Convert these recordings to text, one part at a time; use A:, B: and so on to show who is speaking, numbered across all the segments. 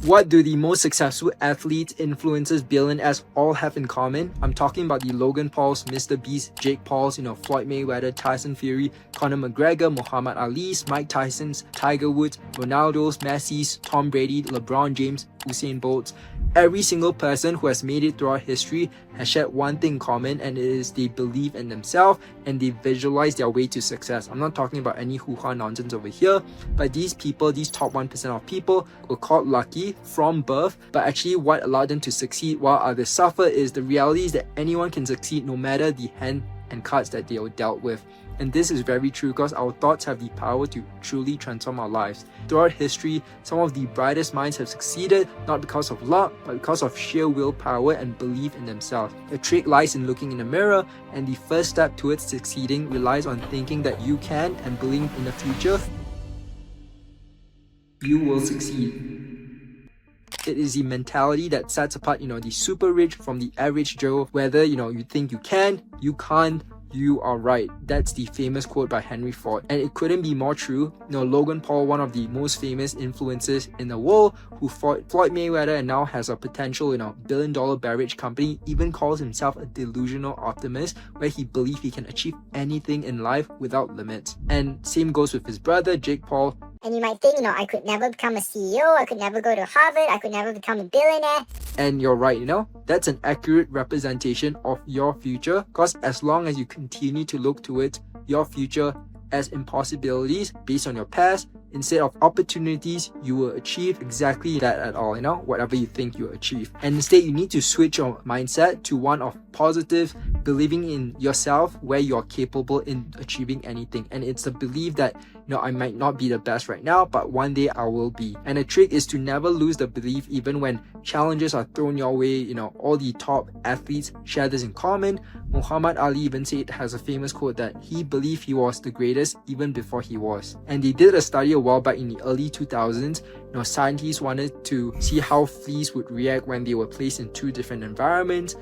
A: What do the most successful athletes, influencers, billionaires all have in common? I'm talking about the Logan Pauls, Mr. Beast, Jake Pauls, Floyd Mayweather, Tyson Fury, Conor McGregor, Muhammad Ali's, Mike Tyson's, Tiger Woods, Ronaldo's, Messi's, Tom Brady, LeBron James, Usain Bolt's. Every single person who has made it throughout history has shared one thing in common, and it is they believe in themselves and they visualize their way to success. I'm not talking about any hoo-ha nonsense over here, but these people, these top 1% of people, were called lucky from birth, but actually what allowed them to succeed while others suffer is the reality is that anyone can succeed no matter the hand and cards that they are dealt with. And this is very true because our thoughts have the power to truly transform our lives. Throughout history, some of the brightest minds have succeeded not because of luck, but because of sheer willpower and belief in themselves. The trick lies in looking in the mirror, and the first step towards succeeding relies on thinking that you can and believing in the future you will succeed. It is the mentality that sets apart, the super rich from the average Joe. Whether, you think you can, you can't, you are right. That's the famous quote by Henry Ford, and it couldn't be more true. Logan Paul, one of the most famous influencers in the world, who fought Floyd Mayweather and now has a potential, billion-dollar beverage company, even calls himself a delusional optimist, where he believes he can achieve anything in life without limits. And same goes with his brother, Jake Paul.
B: And you might think, I could never become a CEO, I could never go to Harvard, I could never become a billionaire.
A: And you're right, that's an accurate representation of your future, because as long as you continue to look towards your future as impossibilities based on your past, instead of opportunities, you will achieve exactly that at all, whatever you think you'll achieve. And instead, you need to switch your mindset to one of positive, believing in yourself where you're capable in achieving anything. And it's the belief that, I might not be the best right now, but one day I will be. And the trick is to never lose the belief even when challenges are thrown your way. All the top athletes share this in common. Muhammad Ali even said, has a famous quote that he believed he was the greatest even before he was. And they did a study a while back in the early 2000s. Scientists wanted to see how fleas would react when they were placed in two different environments.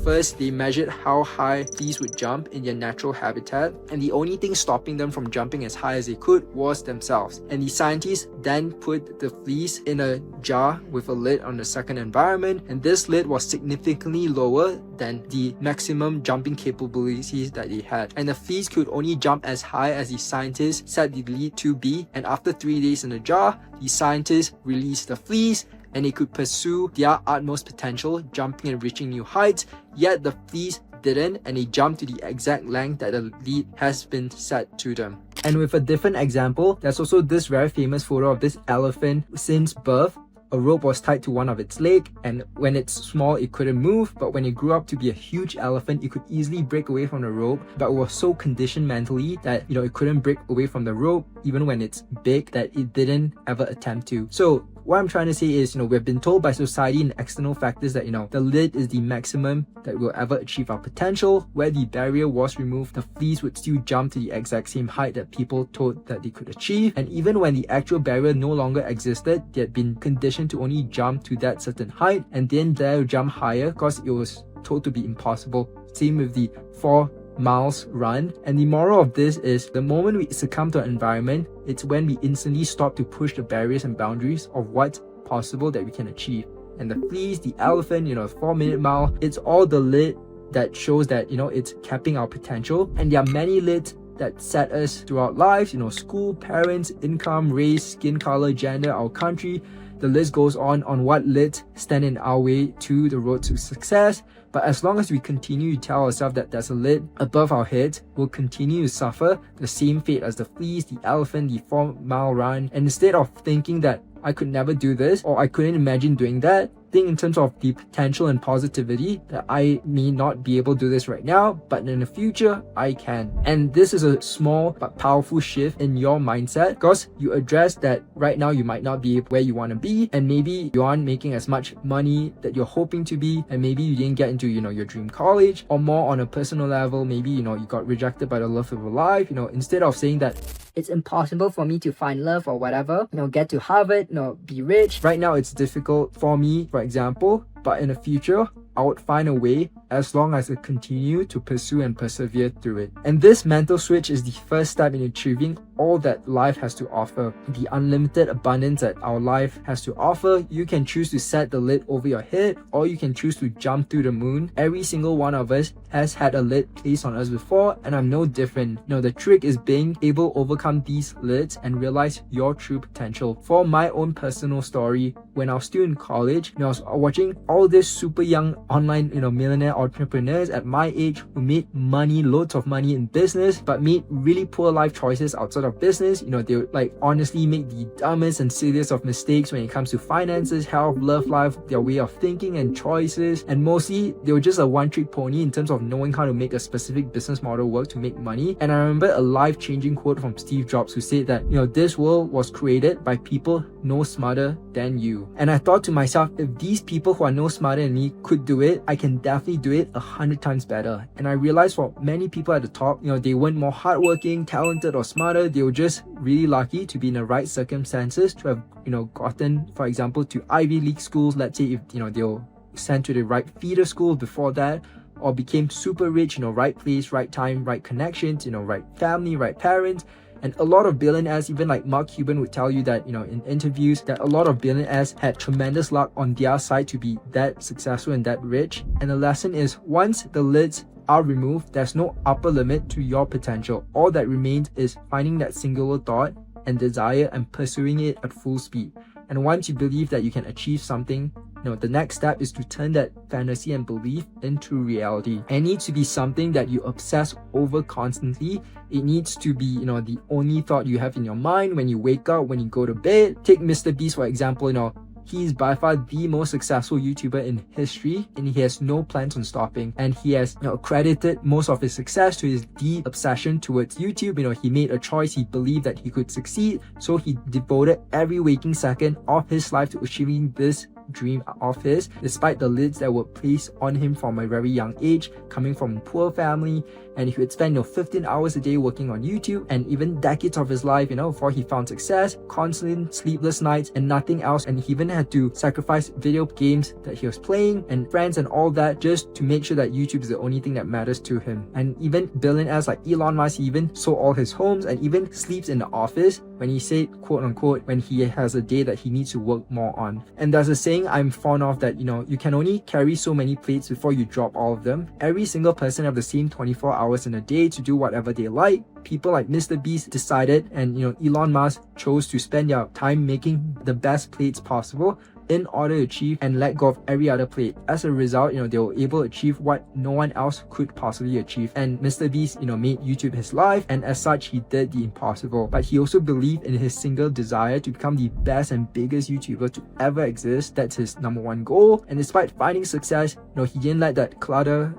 A: First, they measured how high fleas would jump in their natural habitat, and the only thing stopping them from jumping as high as they could was themselves. And the scientists then put the fleas in a jar with a lid on the second environment, and this lid was significantly lower than the maximum jumping capabilities that they had. And the fleas could only jump as high as the scientists set the lid to be, and after 3 days in the jar, the scientists released the fleas, and they could pursue their utmost potential, jumping and reaching new heights, yet the fleas didn't, and they jumped to the exact length that the lead has been set to them. And with a different example, there's also this very famous photo of this elephant. Since birth, a rope was tied to one of its legs, and when it's small, it couldn't move, but when it grew up to be a huge elephant, it could easily break away from the rope, but it was so conditioned mentally that, it couldn't break away from the rope, even when it's big, that it didn't ever attempt to. So what I'm trying to say is, we've been told by society and external factors that, the lid is the maximum that we'll ever achieve our potential. Where the barrier was removed, the fleas would still jump to the exact same height that people thought that they could achieve. And even when the actual barrier no longer existed, they had been conditioned to only jump to that certain height and then dare to jump higher because it was told to be impossible. Same with the 4 miles run. And the moral of this is, the moment we succumb to our environment, it's when we instantly stop to push the barriers and boundaries of what's possible that we can achieve. And the fleas, the elephant, 4-minute mile, it's all the lid that shows that, it's capping our potential. And there are many lids that set us throughout lives, school, parents, income, race, skin color, gender, our country. The list goes on what lids stand in our way to the road to success. But as long as we continue to tell ourselves that there's a lid above our heads, we'll continue to suffer the same fate as the fleas, the elephant, the 4-mile run. And instead of thinking that I could never do this, or I couldn't imagine doing that, think in terms of the potential and positivity that I may not be able to do this right now, but in the future, I can. And this is a small but powerful shift in your mindset, because you address that right now you might not be where you want to be, and maybe you aren't making as much money that you're hoping to be, and maybe you didn't get into, your dream college, or more on a personal level, maybe, you got rejected by the love of your life. Instead of saying that it's impossible for me to find love or whatever, get to Harvard, be rich. Right now, it's difficult for me, for example, but in the future, I would find a way as long as I continue to pursue and persevere through it. And this mental switch is the first step in achieving all that life has to offer. The unlimited abundance that our life has to offer. You can choose to set the lid over your head, or you can choose to jump through the moon. Every single one of us has had a lid placed on us before, and I'm no different. The trick is being able to overcome these lids and realize your true potential. For my own personal story, when I was still in college, I was watching all these super young online, millionaire entrepreneurs at my age who made money, loads of money in business, but made really poor life choices outside of business. They would like honestly make the dumbest and silliest of mistakes when it comes to finances, health, love life, their way of thinking and choices, and mostly they were just a one-trick pony in terms of knowing how to make a specific business model work to make money. And I remember a life-changing quote from Steve Jobs who said that, this world was created by people no smarter than you. And I thought to myself, if these people who are no smarter than me could do it, I can definitely do it 100 times better. And I realized for many people at the top, they weren't more hardworking, talented, or smarter. They were just really lucky to be in the right circumstances to have, gotten, for example, to Ivy League schools. Let's say if, they were sent to the right feeder school before that, or became super rich, right place, right time, right connections, right family, right parents. And a lot of billionaires, even like Mark Cuban would tell you that, in interviews, that a lot of billionaires had tremendous luck on their side to be that successful and that rich. And the lesson is, once the lids are removed, there's no upper limit to your potential. All that remains is finding that singular thought and desire and pursuing it at full speed. And once you believe that you can achieve something, the next step is to turn that fantasy and belief into reality. And it needs to be something that you obsess over constantly. It needs to be, the only thought you have in your mind when you wake up, when you go to bed. Take Mr. Beast, for example, he's by far the most successful YouTuber in history, and he has no plans on stopping. And he has credited most of his success to his deep obsession towards YouTube. He made a choice, he believed that he could succeed, so he devoted every waking second of his life to achieving this dream of his, despite the lids that were placed on him from a very young age, coming from a poor family. And he would spend 15 hours a day working on YouTube, and even decades of his life, before he found success, constant sleepless nights and nothing else. And he even had to sacrifice video games that he was playing and friends and all that just to make sure that YouTube is the only thing that matters to him. And even billionaires like Elon Musk, he even sold all his homes and even sleeps in the office when he said, quote unquote, when he has a day that he needs to work more on. And there's a saying I'm fond of that, you can only carry so many plates before you drop all of them. Every single person have the same 24 hours in a day to do whatever they like. People like Mr. Beast decided, and Elon Musk chose to spend their time making the best plates possible in order to achieve and let go of every other plate. As a result, they were able to achieve what no one else could possibly achieve. And Mr. Beast, made YouTube his life, and as such, he did the impossible. But he also believed in his single desire to become the best and biggest YouTuber to ever exist. That's his number one goal. And despite finding success, he didn't let that clutter,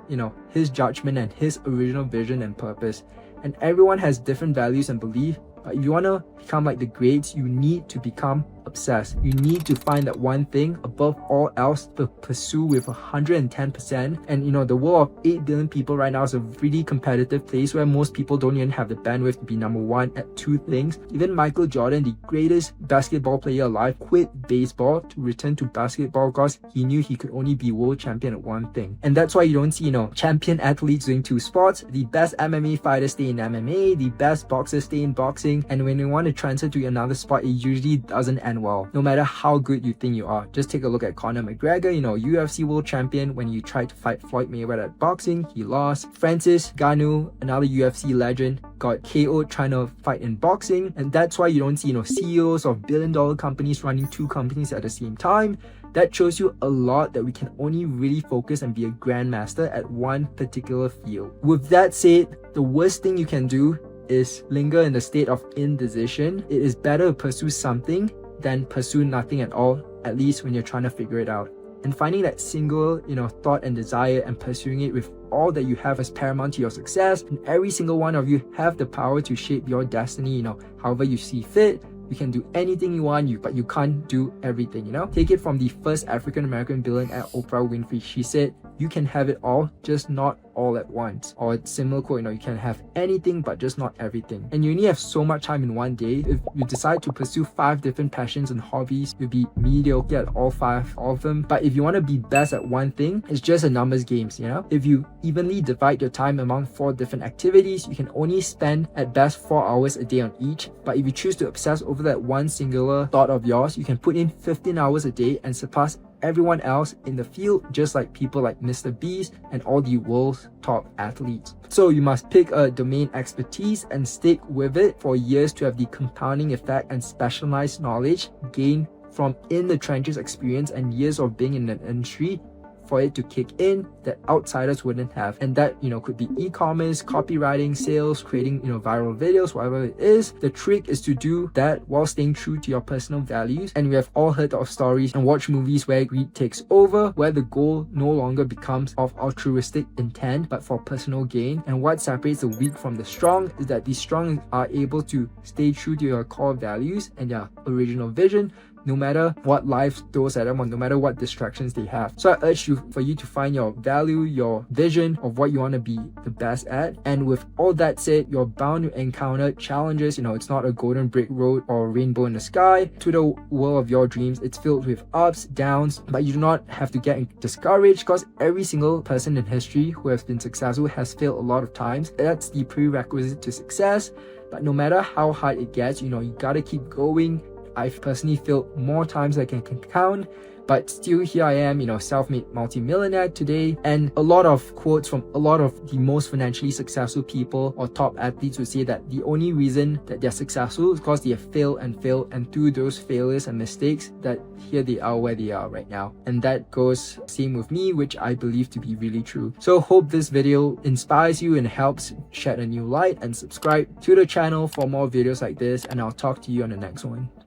A: his judgment and his original vision and purpose. And everyone has different values and beliefs. But if you want to become like the greats, you need to become obsessed. You need to find that one thing above all else to pursue with 110%. And the world of 8 billion people right now is a really competitive place where most people don't even have the bandwidth to be number one at 2 things. Even Michael Jordan, the greatest basketball player alive, quit baseball to return to basketball because he knew he could only be world champion at one thing. And that's why you don't see, champion athletes doing 2 sports. The best MMA fighters stay in MMA, the best boxers stay in boxing. And when you want to transfer to another sport, it usually doesn't end well, no matter how good you think you are. Just take a look at Conor McGregor, UFC world champion. When he tried to fight Floyd Mayweather at boxing, he lost. Francis Ngannou, another UFC legend, got KO'd trying to fight in boxing. And that's why you don't see, CEOs of billion-dollar companies running 2 companies at the same time. That shows you a lot that we can only really focus and be a grandmaster at one particular field. With that said, the worst thing you can do is linger in the state of indecision. It is better to pursue something than pursue nothing at all, at least when you're trying to figure it out. And finding that single, thought and desire and pursuing it with all that you have as paramount to your success. And every single one of you have the power to shape your destiny, however you see fit. You can do anything you want, but you can't do everything, Take it from the first African-American billionaire, Oprah Winfrey. She said, you can have it all, just not all at once. Or a similar quote, you can have anything but just not everything. And you only have so much time in one day. If you decide to pursue 5 different passions and hobbies, you'll be mediocre at all 5 of them. But if you want to be best at one thing, it's just a numbers games, If you evenly divide your time among 4 different activities, you can only spend at best 4 hours a day on each. But if you choose to obsess over that one singular thought of yours, you can put in 15 hours a day and surpass everyone else in the field, just like people like Mr. Beast and all the world's top athletes. So you must pick a domain expertise and stick with it for years to have the compounding effect and specialized knowledge gained from in the trenches experience and years of being in an industry for it to kick in that outsiders wouldn't have. And that, could be e-commerce, copywriting, sales, creating, viral videos, whatever it is. The trick is to do that while staying true to your personal values. And we have all heard of stories and watched movies where greed takes over, where the goal no longer becomes of altruistic intent, but for personal gain. And what separates the weak from the strong is that the strong are able to stay true to your core values and their original vision, no matter what life throws at them or no matter what distractions they have. So I urge you for you to find your value, your vision of what you want to be the best at. And with all that said, you're bound to encounter challenges. It's not a golden brick road or a rainbow in the sky. To the world of your dreams, it's filled with ups, downs, but you do not have to get discouraged because every single person in history who has been successful has failed a lot of times. That's the prerequisite to success. But no matter how hard it gets, you gotta keep going. I've personally failed more times than I can count, but still here I am, self-made multi-millionaire today. And a lot of quotes from a lot of the most financially successful people or top athletes would say that the only reason that they're successful is because they have failed, and through those failures and mistakes that here they are where they are right now. And that goes same with me, which I believe to be really true. So hope this video inspires you and helps shed a new light, and subscribe to the channel for more videos like this, and I'll talk to you on the next one.